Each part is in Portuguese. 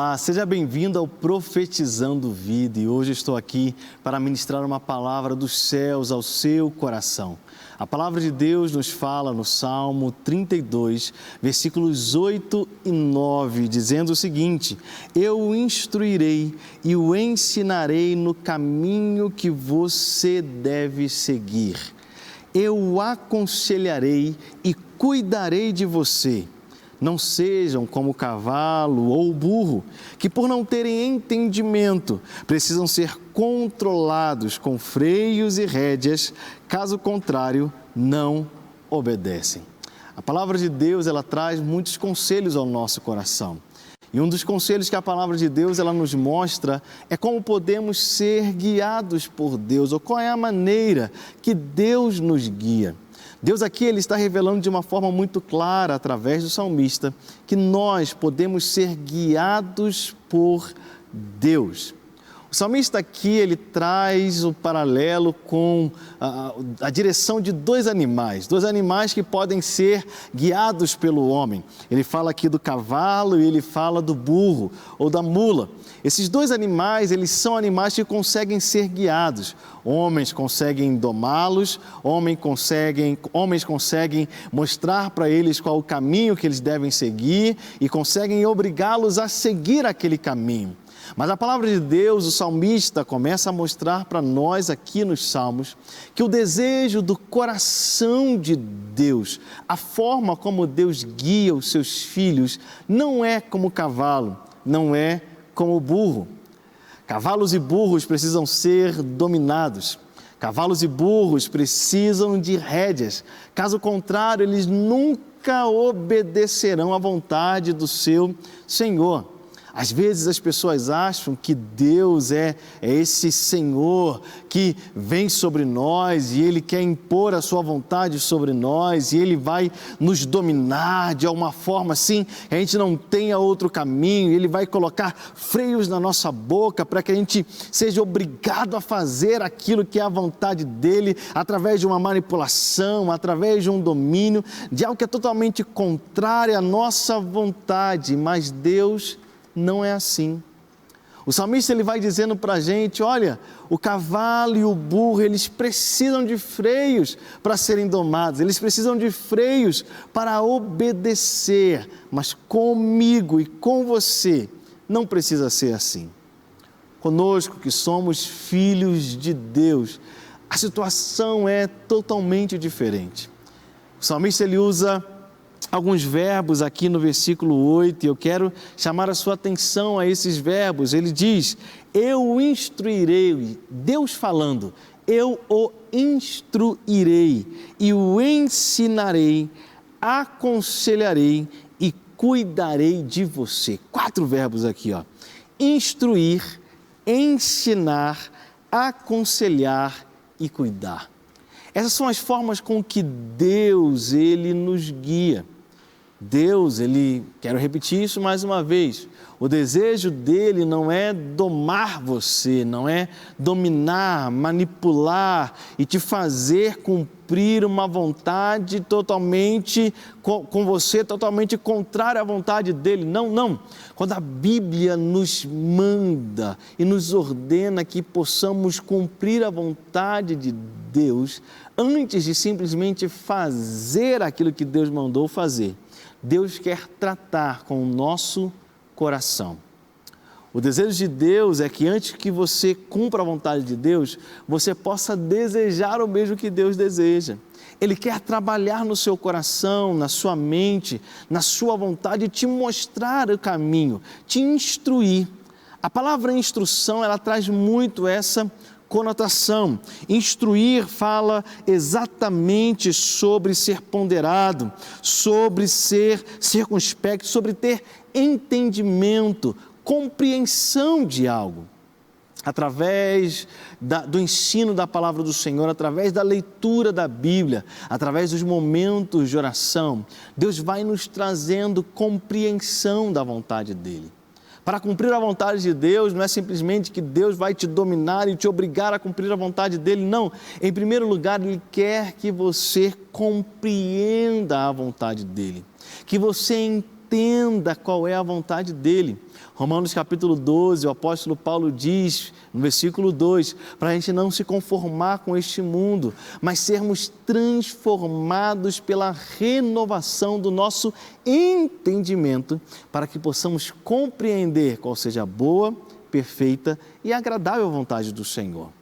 Olá, seja bem-vindo ao Profetizando Vida e hoje estou aqui para ministrar uma palavra dos céus ao seu coração. A palavra de Deus nos fala no Salmo 32, versículos 8 e 9, dizendo o seguinte: Eu o instruirei e o ensinarei no caminho que você deve seguir. Eu o aconselharei e cuidarei de você. Não sejam como o cavalo ou o burro, que por não terem entendimento, precisam ser controlados com freios e rédeas, caso contrário, não obedecem. A palavra de Deus, ela traz muitos conselhos ao nosso coração. E um dos conselhos que a palavra de Deus, ela nos mostra é como podemos ser guiados por Deus, ou qual é a maneira que Deus nos guia. Deus aqui ele está revelando de uma forma muito clara, através do salmista, que nós podemos ser guiados por Deus. O salmista aqui ele traz o paralelo com a direção de dois animais que podem ser guiados pelo homem. Ele fala aqui do cavalo e ele fala do burro ou da mula. Esses dois animais, eles são animais que conseguem ser guiados. Homens conseguem domá-los, homens conseguem mostrar para eles qual o caminho que eles devem seguir e conseguem obrigá-los a seguir aquele caminho. Mas a palavra de Deus, o salmista começa a mostrar para nós aqui nos Salmos que o desejo do coração de Deus, a forma como Deus guia os seus filhos, não é como o cavalo, não é como o burro. Cavalos e burros precisam ser dominados. Cavalos e burros precisam de rédeas. Caso contrário, eles nunca obedecerão à vontade do seu Senhor. Às vezes as pessoas acham que Deus é esse Senhor que vem sobre nós e Ele quer impor a sua vontade sobre nós e Ele vai nos dominar de alguma forma assim, que a gente não tenha outro caminho, Ele vai colocar freios na nossa boca para que a gente seja obrigado a fazer aquilo que é a vontade dEle através de uma manipulação, através de um domínio, de algo que é totalmente contrário à nossa vontade, mas Deus não é assim. O salmista ele vai dizendo para a gente, olha, o cavalo e o burro, eles precisam de freios para serem domados, eles precisam de freios para obedecer, mas comigo e com você não precisa ser assim. Conosco que somos filhos de Deus, a situação é totalmente diferente. O salmista ele usa alguns verbos aqui no versículo 8, e eu quero chamar a sua atenção a esses verbos. Ele diz, eu o instruirei, Deus falando, eu o instruirei e o ensinarei, aconselharei e cuidarei de você. 4 verbos aqui, ó. Instruir, ensinar, aconselhar e cuidar. Essas são as formas com que Deus, Ele nos guia. Deus, quero repetir isso mais uma vez, o desejo dele não é domar você, não é dominar, manipular e te fazer cumprir uma vontade totalmente com você, totalmente contrária à vontade dele. Não, não. Quando a Bíblia nos manda e nos ordena que possamos cumprir a vontade de Deus, antes de simplesmente fazer aquilo que Deus mandou fazer, Deus quer tratar com o nosso coração. O desejo de Deus é que antes que você cumpra a vontade de Deus, você possa desejar o mesmo que Deus deseja. Ele quer trabalhar no seu coração, na sua mente, na sua vontade, te mostrar o caminho, te instruir. A palavra instrução, ela traz muito essa conotação. Instruir fala exatamente sobre ser ponderado, sobre ser circunspecto, sobre ter entendimento, compreensão de algo. Através do ensino da palavra do Senhor, através da leitura da Bíblia, através dos momentos de oração, Deus vai nos trazendo compreensão da vontade dEle. Para cumprir a vontade de Deus, não é simplesmente que Deus vai te dominar e te obrigar a cumprir a vontade dEle, não. Em primeiro lugar, Ele quer que você compreenda a vontade dEle, que você entenda entenda qual é a vontade dele. Romanos capítulo 12, o apóstolo Paulo diz, no versículo 2, para a gente não se conformar com este mundo, mas sermos transformados pela renovação do nosso entendimento, para que possamos compreender qual seja a boa, perfeita e agradável vontade do Senhor.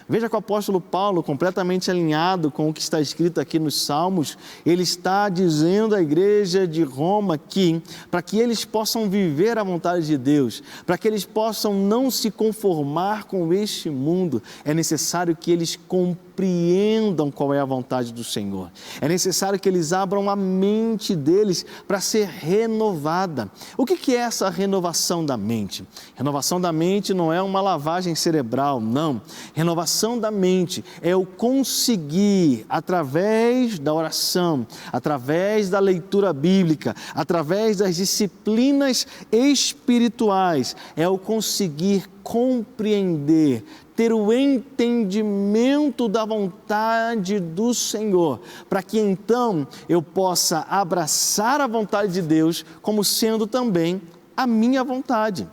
Veja que o apóstolo Paulo, completamente alinhado com o que está escrito aqui nos Salmos, ele está dizendo à igreja de Roma que, para que eles possam viver a vontade de Deus, para que eles possam não se conformar com este mundo, é necessário que eles compreendam qual é a vontade do Senhor. É necessário que eles abram a mente deles para ser renovada. O que é essa renovação da mente? Renovação da mente não é uma lavagem cerebral, não. Renovação da mente é eu conseguir, através da oração, através da leitura bíblica, através das disciplinas espirituais, é eu conseguir compreender, ter o entendimento da vontade do Senhor, para que então eu possa abraçar a vontade de Deus como sendo também a minha vontade.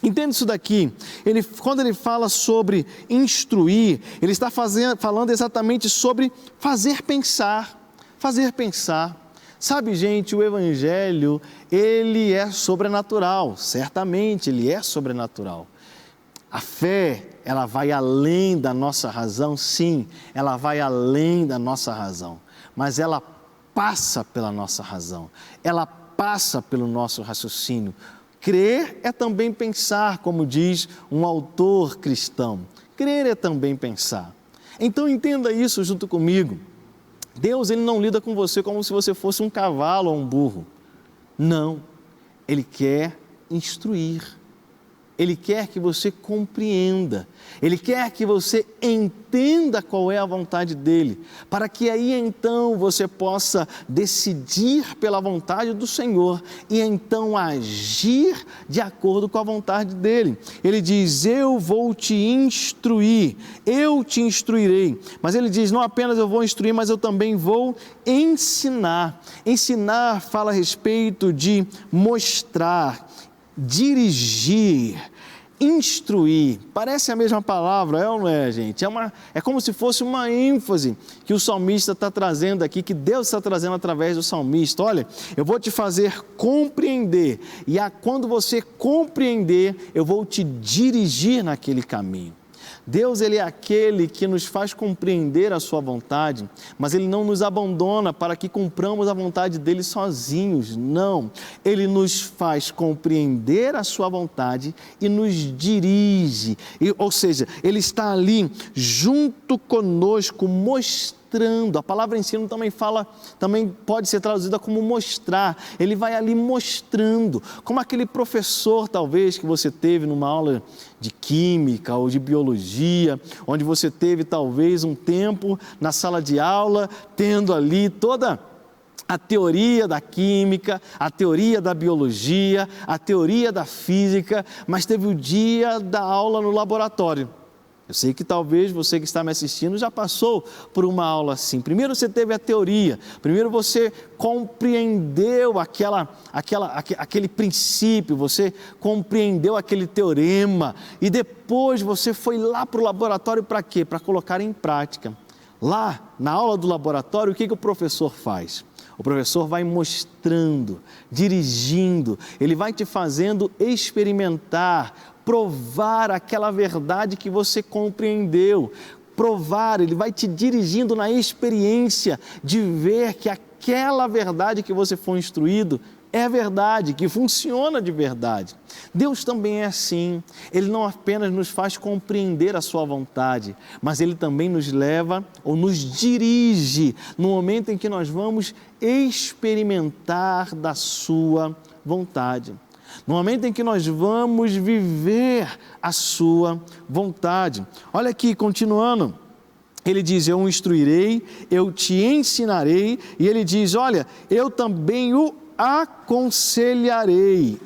Entende isso daqui? Quando ele fala sobre instruir, ele está falando exatamente sobre fazer pensar. Fazer pensar. Sabe, gente, o Evangelho, ele é sobrenatural, certamente ele é sobrenatural. A fé, ela vai além da nossa razão, sim, ela vai além da nossa razão, mas ela passa pela nossa razão, ela passa pelo nosso raciocínio. Crer é também pensar, como diz um autor cristão. Crer é também pensar. Então entenda isso junto comigo. Deus, ele não lida com você como se você fosse um cavalo ou um burro. Não, ele quer instruir. Ele quer que você compreenda, Ele quer que você entenda qual é a vontade dEle, para que aí então você possa decidir pela vontade do Senhor e então agir de acordo com a vontade dEle. Ele diz, eu vou te instruir, eu te instruirei, mas Ele diz, não apenas eu vou instruir, mas eu também vou ensinar. Ensinar fala a respeito de mostrar, dirigir, instruir, parece a mesma palavra, é ou não é, gente? É como se fosse uma ênfase que o salmista está trazendo aqui, que Deus está trazendo através do salmista. Olha, eu vou te fazer compreender, e quando você compreender, eu vou te dirigir naquele caminho. Deus, Ele é aquele que nos faz compreender a sua vontade, mas Ele não nos abandona para que cumpramos a vontade dEle sozinhos, não. Ele nos faz compreender a sua vontade e nos dirige, ou seja, Ele está ali junto conosco, mostrando. A palavra ensino também pode ser traduzida como mostrar. Ele vai ali mostrando, como aquele professor talvez que você teve numa aula de química ou de biologia, onde você teve talvez um tempo na sala de aula, tendo ali toda a teoria da química, a teoria da biologia, a teoria da física, mas teve o dia da aula no laboratório. Eu sei que talvez você que está me assistindo já passou por uma aula assim. Primeiro você teve a teoria, primeiro você compreendeu aquele princípio, você compreendeu aquele teorema e depois você foi lá para o laboratório para quê? Para colocar em prática. Lá, na aula do laboratório, o que o professor faz? O professor vai mostrando, dirigindo, ele vai te fazendo experimentar, provar aquela verdade que você compreendeu, provar, ele vai te dirigindo na experiência de ver que aquela verdade que você foi instruído é verdade, que funciona de verdade. Deus também é assim, Ele não apenas nos faz compreender a sua vontade, mas Ele também nos leva ou nos dirige no momento em que nós vamos experimentar da sua vontade. No momento em que nós vamos viver a sua vontade. Olha aqui, continuando, ele diz, eu o instruirei, eu te ensinarei, e ele diz, olha, eu também o aconselharei.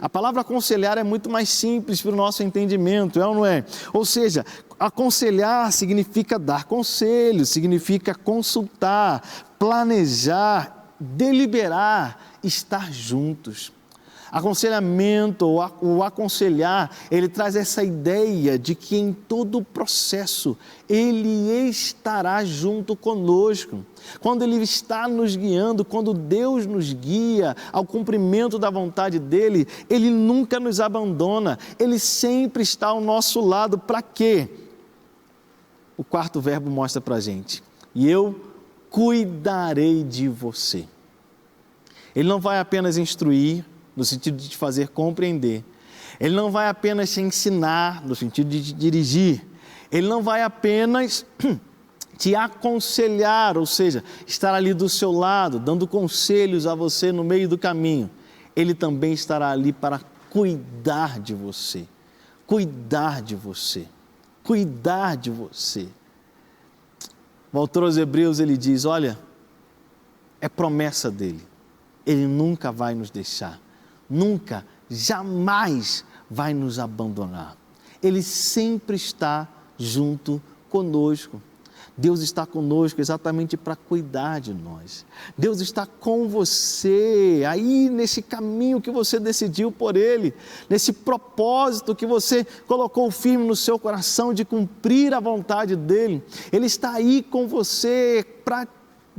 A palavra aconselhar é muito mais simples para o nosso entendimento, é ou não é? Ou seja, aconselhar significa dar conselho, significa consultar, planejar, deliberar estar juntos. Aconselhamento, o aconselhar, ele traz essa ideia de que em todo o processo Ele estará junto conosco. Quando Ele está nos guiando, quando Deus nos guia ao cumprimento da vontade dEle, Ele nunca nos abandona, Ele sempre está ao nosso lado. Para quê? O quarto verbo mostra para a gente: e eu cuidarei de você. Ele não vai apenas instruir, no sentido de te fazer compreender. Ele não vai apenas te ensinar, no sentido de te dirigir. Ele não vai apenas te aconselhar, ou seja, estar ali do seu lado, dando conselhos a você no meio do caminho. Ele também estará ali para cuidar de você. Cuidar de você. Cuidar de você. O autor aos Hebreus, ele diz, olha, é promessa dele. Ele nunca vai nos deixar. Nunca, jamais vai nos abandonar. Ele sempre está junto conosco. Deus está conosco exatamente para cuidar de nós. Deus está com você, aí nesse caminho que você decidiu por Ele, nesse propósito que você colocou firme no seu coração de cumprir a vontade dEle. Ele está aí com você para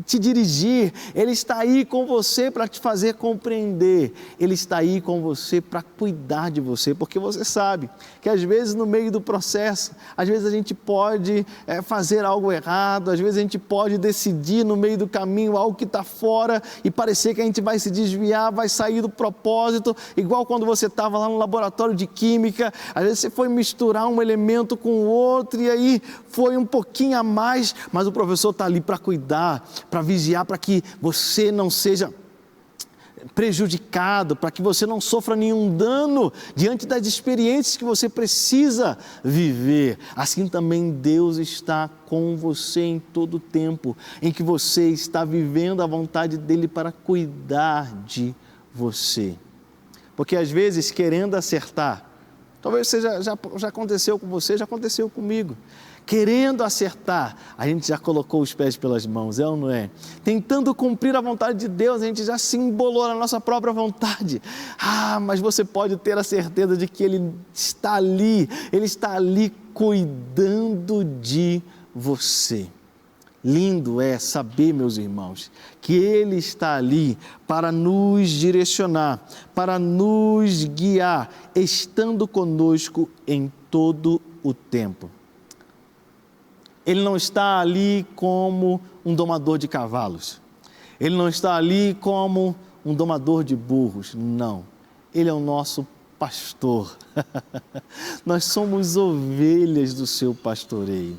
te dirigir, Ele está aí com você para te fazer compreender, Ele está aí com você para cuidar de você, porque você sabe que às vezes no meio do processo, às vezes a gente pode fazer algo errado, às vezes a gente pode decidir no meio do caminho algo que está fora e parecer que a gente vai se desviar, vai sair do propósito, igual quando você estava lá no laboratório de química, às vezes você foi misturar um elemento com o outro e aí foi um pouquinho a mais, mas o professor está ali para cuidar, para vigiar, para que você não seja prejudicado, para que você não sofra nenhum dano diante das experiências que você precisa viver. Assim também Deus está com você em todo o tempo em que você está vivendo a vontade dEle para cuidar de você. Porque às vezes, querendo acertar, talvez já aconteceu com você, já aconteceu comigo. Querendo acertar, a gente já colocou os pés pelas mãos, é ou não é? Tentando cumprir a vontade de Deus, a gente já se embolou na nossa própria vontade. Mas você pode ter a certeza de que Ele está ali cuidando de você. Lindo é saber, meus irmãos, que Ele está ali para nos direcionar, para nos guiar, estando conosco em todo o tempo. Ele não está ali como um domador de cavalos. Ele não está ali como um domador de burros. Não. Ele é o nosso pastor. Nós somos ovelhas do seu pastoreio.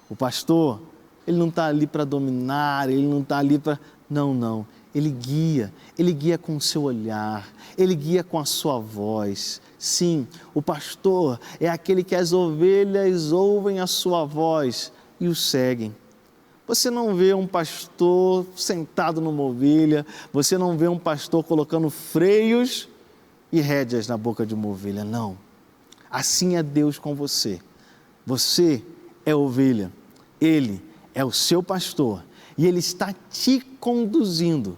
O pastor, ele não está ali para dominar, ele não está ali para... Não. Ele guia com o seu olhar, ele guia com a sua voz. Sim, o pastor é aquele que as ovelhas ouvem a sua voz e o seguem. Você não vê um pastor sentado numa ovelha, você não vê um pastor colocando freios e rédeas na boca de uma ovelha, não. Assim é Deus com você. Você é ovelha, Ele é o seu pastor e Ele está te conduzindo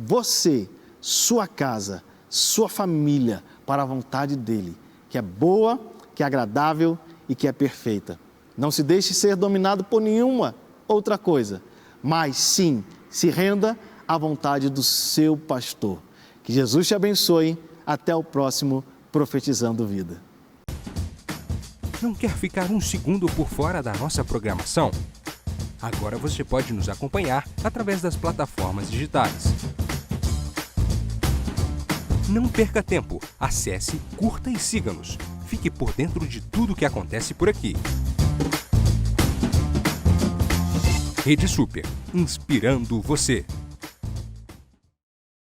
você, sua casa, sua família para a vontade dEle, que é boa, que é agradável e que é perfeita. Não se deixe ser dominado por nenhuma outra coisa, mas sim, se renda à vontade do seu pastor. Que Jesus te abençoe. Até o próximo Profetizando Vida. Não quer ficar um segundo por fora da nossa programação? Agora você pode nos acompanhar através das plataformas digitais. Não perca tempo. Acesse, curta e siga-nos. Fique por dentro de tudo o que acontece por aqui. Rede Super, inspirando você.